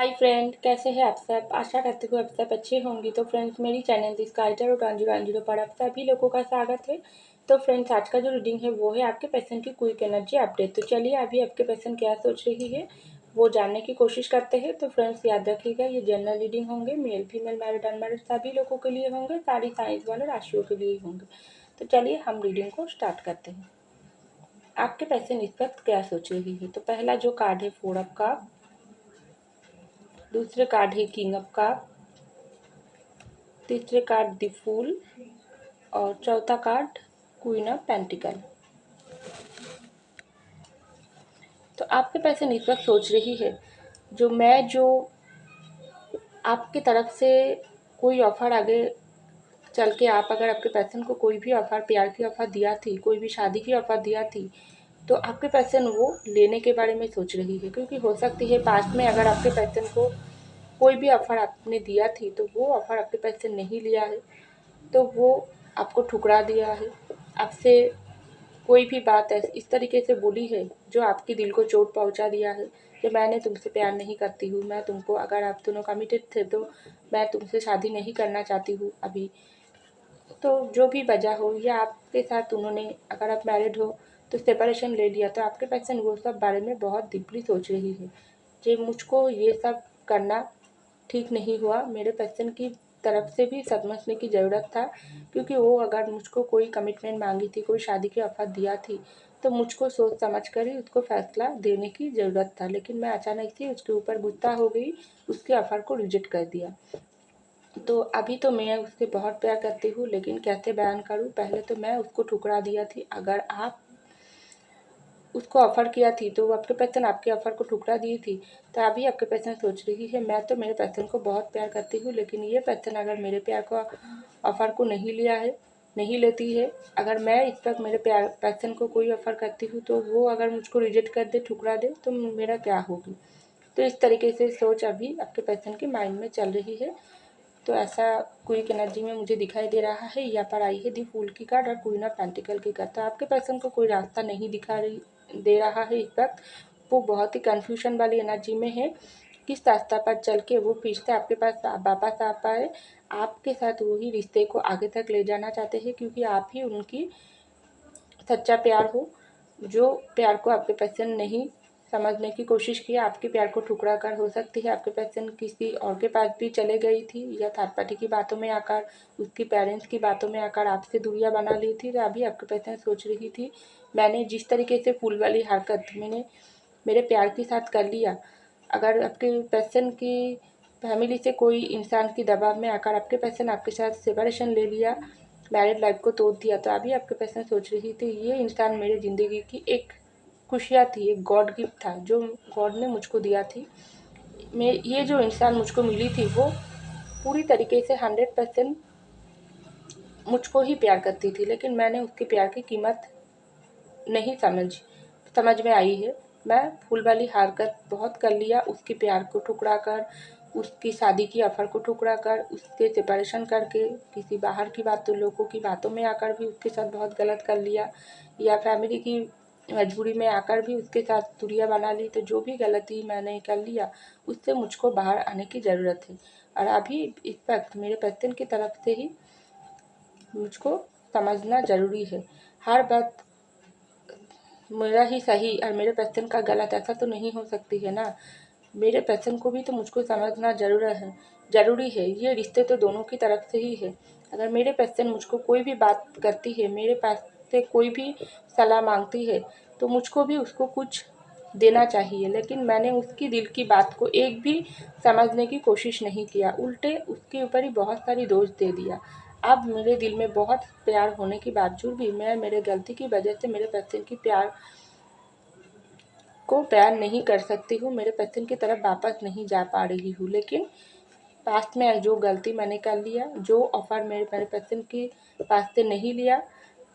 Hi friend, कैसे हैं आप सब। आशा करती हूँ आप सब अच्छे होंगे। तो फ्रेंड्स, मेरी चैनल दिस गाइडर और गांजू गांजू पर आप सभी लोगों का स्वागत है। तो फ्रेंड्स, आज का जो रीडिंग है वो है आपके पर्सन की क्विक एनर्जी अपडेट। तो चलिए अभी आपके पर्सन क्या सोच रही है वो जानने की कोशिश करते हैं। तो फ्रेंड्स, याद रखिएगा ये जनरल रीडिंग होंगे, मेल फीमेल मैरिड अनमैरिड सभी लोगों के लिए होंगे, सारी साइंस वाले राशियों के लिए होंगे। तो चलिए हम रीडिंग को स्टार्ट करते हैं। आपके पर्सन इस वक्त क्या सोच रही है। तो पहला जो कार्ड है 4 ऑफ कप, दूसरे कार्ड है किंग ऑफ कप, तीसरे कार्ड द फूल और चौथा कार्ड क्वीन ऑफ पेंटिकल। तो आपके पर्सन इस वक्त सोच रही है जो आपकी तरफ से कोई ऑफर आगे चल के आप अगर आपके पर्सन को कोई भी ऑफर, प्यार की ऑफर दिया थी, कोई भी शादी की ऑफर दिया थी, तो आपके पर्सन वो लेने के बारे में सोच रही है। क्योंकि हो सकती है पास्ट में अगर आपके पर्सन को कोई भी ऑफर आपने दिया थी तो वो ऑफर आपके पर्सन नहीं लिया है, तो वो आपको ठुकरा दिया है, आपसे कोई भी बात इस तरीके से बोली है जो आपके दिल को चोट पहुंचा दिया है कि मैंने तुमसे प्यार नहीं करती हूँ, मैं तुमको, अगर आप दोनों कमिटेड थे तो मैं तुमसे शादी नहीं करना चाहती हूँ अभी। तो जो भी वजह हो, या आपके साथ उन्होंने, अगर आप मैरिड हो तो सेपरेशन ले लिया, तो आपके पर्सन वो सब बारे में बहुत डीपली सोच रही है कि मुझको ये सब करना ठीक नहीं हुआ, मेरे पर्सन की तरफ से भी समझने की ज़रूरत था। क्योंकि वो अगर मुझको कोई कमिटमेंट मांगी थी, कोई शादी की ऑफर दिया थी, तो मुझको सोच समझ कर ही उसको फैसला देने की ज़रूरत था। लेकिन मैं अचानक से उसके ऊपर गुस्सा हो गई, उसके ऑफर को रिजेक्ट कर दिया। तो अभी तो मैं उससे बहुत प्यार करती हूँ, लेकिन कैसे बयान करूँ, पहले तो मैं उसको ठुकरा दिया थी। अगर आप उसको ऑफ़र किया थी तो आपके पर्सन आपके ऑफ़र को ठुकरा दी थी। तो अभी आपके पर्सन सोच रही है मैं तो मेरे पर्सन को बहुत प्यार करती हूँ, लेकिन ये पर्सन अगर मेरे प्यार को ऑफ़र को नहीं लिया है, नहीं लेती है, अगर मैं इस वक्त मेरे प्यार पर्सन को कोई ऑफ़र करती हूँ तो वो अगर मुझको रिजेक्ट कर दे, ठुकरा दे, तो मेरा क्या होगी। तो इस तरीके से सोच अभी आपके पर्सन के माइंड में चल रही है। तो ऐसा क्विक एनर्जी में मुझे दिखाई दे रहा है। यहाँ पर आई है दी फूल की कार्ड और क्वीन ऑफ पेंटिकल की कार्ड। तो आपके पर्सन को कोई रास्ता नहीं दे रहा है इस वक्त। वो बहुत ही कन्फ्यूजन वाली एनर्जी में है। किस रास्ता पर चल के वो फिर से आपके पास वापस आ पाए, आपके साथ वही रिश्ते को आगे तक ले जाना चाहते हैं, क्योंकि आप ही उनकी सच्चा प्यार हो। जो प्यार को आपके पर्सन नहीं समझने की कोशिश की, आपके प्यार को ठुकरा कर, हो सकती है आपके पर्सन किसी और के पास भी चले गई थी, या थर्ड पार्टी की बातों में आकर, उसकी पेरेंट्स की बातों में आकर आपसे दूरियां बना ली थी। तो अभी आपके पर्सन सोच रही थी मैंने जिस तरीके से फूल वाली हरकत मैंने मेरे प्यार के साथ कर लिया, अगर आपके पर्सन की फैमिली से कोई इंसान की दबाव में आकर आपके पर्सन आपके साथ सेपरेशन ले लिया, मैरिड लाइफ को तोड़ दिया, तो अभी आपके पर्सन सोच रही थी ये इंसान मेरी ज़िंदगी की एक खुशियाँ थी, एक गॉड गिफ्ट था जो गॉड ने मुझको दिया थी। मैं ये जो इंसान मुझको मिली थी वो पूरी तरीके से 100% मुझको ही प्यार करती थी, लेकिन मैंने उसके प्यार की कीमत नहीं समझ में आई है। मैं फूल वाली हरकत बहुत कर लिया, उसके प्यार को ठुकरा कर, उसकी शादी की ऑफ़र को ठुकरा कर, उससे सेपरेशन करके, किसी बाहर की बातों, लोगों की बातों में आकर भी उसके साथ बहुत गलत कर लिया, या फैमिली की मजबूरी में आकर भी उसके साथ दूरियां बना ली। तो जो भी गलती मैंने कर लिया उससे मुझको बाहर आने की ज़रूरत है, और अभी इस वक्त मेरे पर्सन की तरफ से ही मुझको समझना ज़रूरी है। हर बात मेरा ही सही और मेरे पर्सन का गलत, ऐसा तो नहीं हो सकती है ना। मेरे पर्सन को भी तो मुझको समझना ज़रूरी है। ये रिश्ते तो दोनों की तरफ से ही है। अगर मेरे पर्सन मुझको कोई भी बात करती है, मेरे पास से कोई भी सलाह मांगती है, तो मुझको भी उसको कुछ देना चाहिए, लेकिन मैंने उसकी दिल की बात को एक भी समझने की कोशिश नहीं किया, उल्टे उसके ऊपर ही बहुत सारी दोष दे दिया। अब मेरे दिल में बहुत प्यार होने के बावजूद भी मैं मेरे गलती की वजह से मेरे पर्सन की प्यार को बयान नहीं कर सकती हूँ, मेरे पर्सन की तरफ वापस नहीं जा पा रही हूँ। लेकिन पास्ट में जो गलती मैंने कर लिया, जो ऑफ़र मेरे पर्सन के पास से नहीं लिया,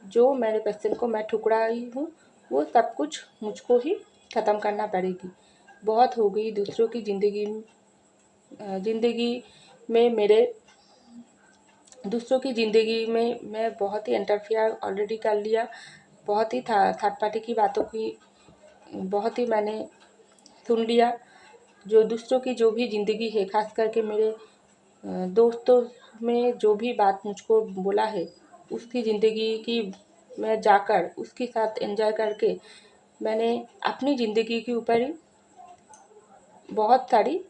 जो मेरे पर्सन को मैं ठुकराई हूँ, वो सब कुछ मुझको ही ख़त्म करना पड़ेगी। बहुत हो गई दूसरों की ज़िंदगी में मेरे दूसरों की ज़िंदगी में मैं बहुत ही इंटरफियर ऑलरेडी कर लिया। बहुत ही थर्ड पार्टी की बातों की बहुत ही मैंने सुन लिया। जो दूसरों की जो भी ज़िंदगी है, ख़ास करके मेरे दोस्तों में जो भी बात मुझको बोला है, उसकी ज़िंदगी की मैं जाकर उसके साथ एंजॉय करके मैंने अपनी ज़िंदगी के ऊपर ही बहुत सारी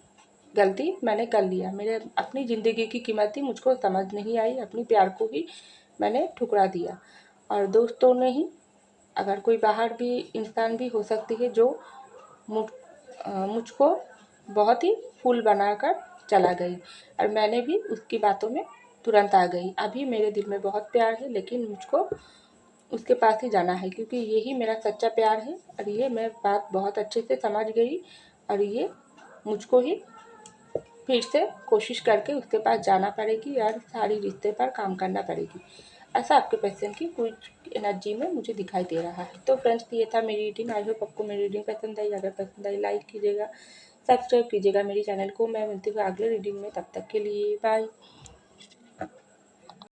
गलती मैंने कर लिया। मेरे अपनी ज़िंदगी की कीमत ही मुझको समझ नहीं आई, अपनी प्यार को ही मैंने ठुकरा दिया। और दोस्तों ने ही, अगर कोई बाहर भी इंसान भी हो सकती है जो मुझको बहुत ही फूल बनाकर चला गई, और मैंने भी उसकी बातों में तुरंत आ गई। अभी मेरे दिल में बहुत प्यार है, लेकिन मुझको उसके पास ही जाना है, क्योंकि यही मेरा सच्चा प्यार है। और ये मैं बात बहुत अच्छे से समझ गई, और ये मुझको ही फिर से कोशिश करके उसके पास जाना पड़ेगी और सारी रिश्ते पर काम करना पड़ेगी। ऐसा आपके पेशेंट की कुछ एनर्जी में मुझे दिखाई दे रहा है। तो फ्रेंड्स, ये था मेरी रीडिंग। आई होप आपको मेरी रीडिंग पसंद आई। अगर पसंद आई, लाइक कीजिएगा, सब्सक्राइब कीजिएगा मेरी चैनल को। मैं मिलती हूँ अगले रीडिंग में, तब तक के लिए बाय।